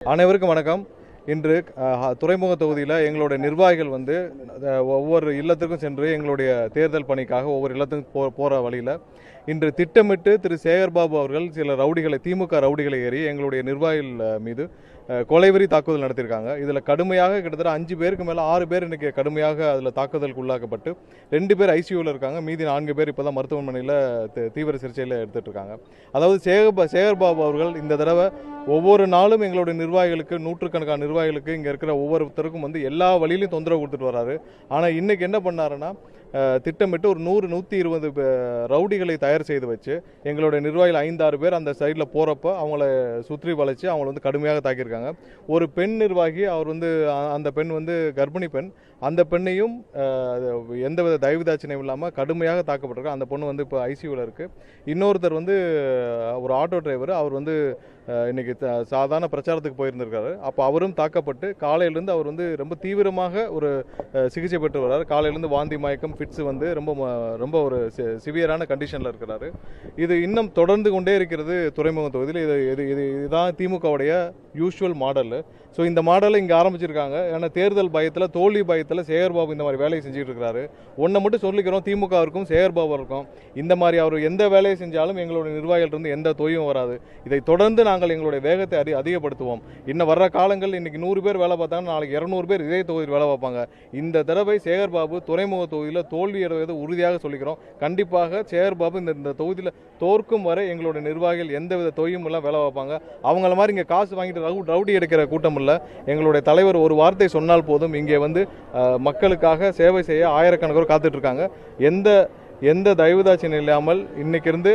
அனைவருக்கும் வணக்கம். இன்று துறைமுக தொகுதியில் எங்களுடைய நிர்வாகிகள் ஒவ்வொரு இல்லத்திற்கும் சென்று எங்களுடைய தேர்தல் பணிக்காக ஒவ்வொரு இல்லத்துக்கும் போகிற வழியில் இன்று திட்டமிட்டு திரு சேகர்பாபு அவர்கள் சில ரவுடிகளை, திமுக ரவுடிகளை ஏறி எங்களுடைய நிர்வாகிகள் மீது கொலைவெறி தாக்குதல் நடத்தியிருக்காங்க. இதில் கடுமையாக கிட்டத்தட்ட 5 பேருக்கு மேலே 6 பேர் இன்றைக்கி கடுமையாக அதில் தாக்குதலுக்கு உள்ளாக்கப்பட்டு 2 பேர் ஐசியூவில் இருக்காங்க. மீதி 4 பேர் இப்போ தான் மருத்துவமனையில் தீவிர சிகிச்சையில் எடுத்துகிட்டு இருக்காங்க. அதாவது சேகர்பாபு அவர்கள் இந்த தடவை ஒவ்வொரு நாளும் எங்களுடைய நிர்வாகிகளுக்கு, நூற்றுக்கணக்கான நிர்வாகிகளுக்கு இங்கே இருக்கிற ஒவ்வொருத்தருக்கும் எல்லா வழியிலையும் தொந்தரவு கொடுத்துட்டு வராரு. ஆனால் இன்றைக்கி என்ன பண்ணாருன்னா, திட்டமிட்டு ஒரு 100-120 ரவுடிகளை தயார் செய்து வச்சு எங்களுடைய நிர்வாகிகள் 5-6 பேர் அந்த சைடில் போகிறப்ப அவங்கள சுற்றி வளைச்சு அவங்கள கடுமையாக தாக்கியிருக்காங்க. ஒரு பெண் நிர்வாகி, அவர் அந்த பெண் கர்ப்பிணி பெண். அந்த பெண்ணையும் எந்தவித தயவுதாட்சியம் இல்லாமல் கடுமையாக தாக்கப்பட்டிருக்காங்க. அந்த பொண்ணு இப்போ ஐசியூவில் இருக்குது. இன்னொருத்தர் ஒரு ஆட்டோ டிரைவர், அவர் இன்னைக்கு சாதாரண பிரச்சாரத்துக்கு போயிருந்திருக்காரு. அப்போ அவரும் தாக்கப்பட்டு காலையிலேருந்து அவர் ரொம்ப தீவிரமாக ஒரு சிகிச்சை பெற்று வர்றாரு. காலையிலேருந்து வாந்தி, மயக்கம், ஃபிட்ஸ் ரொம்ப ஒரு சிவியரான கண்டிஷனில் இருக்கிறாரு. இது இன்னும் தொடர்ந்து கொண்டே இருக்கிறது துறைமுக தொகுதியில். இதுதான் திமுகவுடைய யூஷுவல் மாடல். ஸோ இந்த மாடலை இங்கே ஆரம்பிச்சிருக்காங்க. ஏன்னா தேர்தல் பயத்தில், தோல்வி பயத்தில் சேகர்பாபு இந்த மாதிரி வேலையை செஞ்சுட்டு இருக்கிறாரு. ஒன்றை மட்டும் சொல்லிக்கிறோம், திமுகவிற்கும் சேகர்பாபுக்கும் இந்த மாதிரி அவர் எந்த வேலையை செஞ்சாலும் எங்களுடைய நிர்வாகிகளிருந்து எந்த தொய்வும் வராது. இதை தொடர்ந்து நாங்கள் எங்களுடைய வேகத்தை அதிகப்படுத்துவோம். இன்னும் வர்ற காலங்கள், இன்னைக்கு 100 பேர் வேலை பார்த்தாங்கன்னா நாளைக்கு 200 பேர் இதே தொகுதியில் வேலை பார்ப்பாங்க. இந்த தடவை சேகர்பாபு துறைமுக தொகுதியில் தோல்வி அடைவதை உறுதியாக சொல்லிக்கிறோம். கண்டிப்பாக சேகர்பாபு இந்த தொகுதியில் தோற்கும் வரை எங்களுடைய நிர்வாகிகள் எந்தவித தொய்வும் எல்லாம் வேலை பார்ப்பாங்க. அவங்கள மாதிரி இங்கே காசு வாங்கிட்டு ரவுடி எடுக்கிற கூட்டம் இல்லை. எங்களுடைய தலைவர் ஒரு வார்த்தை சொன்னால் போதும், இங்கே மக்களுக்காக சேவை செய்ய ஆயிரக்கணக்கானோர் காத்துட்டு இருக்காங்க. எந்த தயவுதாட்சியம் இல்லாமல் இன்னைக்கு இருந்து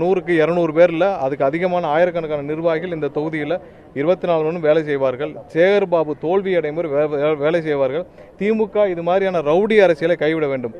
100-200 பேரில் அதுக்கு அதிகமான ஆயிரக்கணக்கான நிர்வாகிகள் இந்த தொகுதியில் 24 மணி வேலை செய்வார்கள். சேகர்பாபு தோல்வி அடையும் வேலை செய்வார்கள். திமுக இது மாதிரியான ரவுடி அரசியலை கைவிட வேண்டும்.